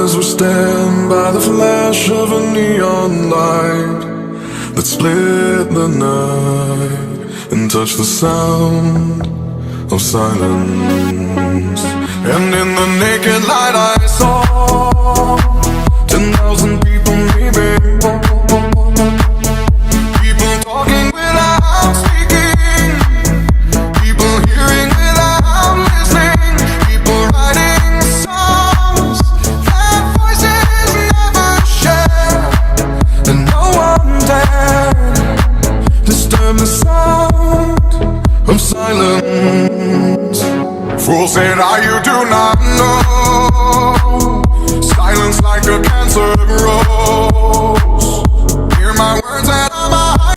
as we stand by the flash of a neon light that split the night and touched the sound of silence. And in the naked light I saw 10,000 people maybe, people talking without speaking, people hearing without listening, people writing songs that voices never share, and no one dared disturb the sound of silence. Fool said, you do not know, silence like a cancer grows.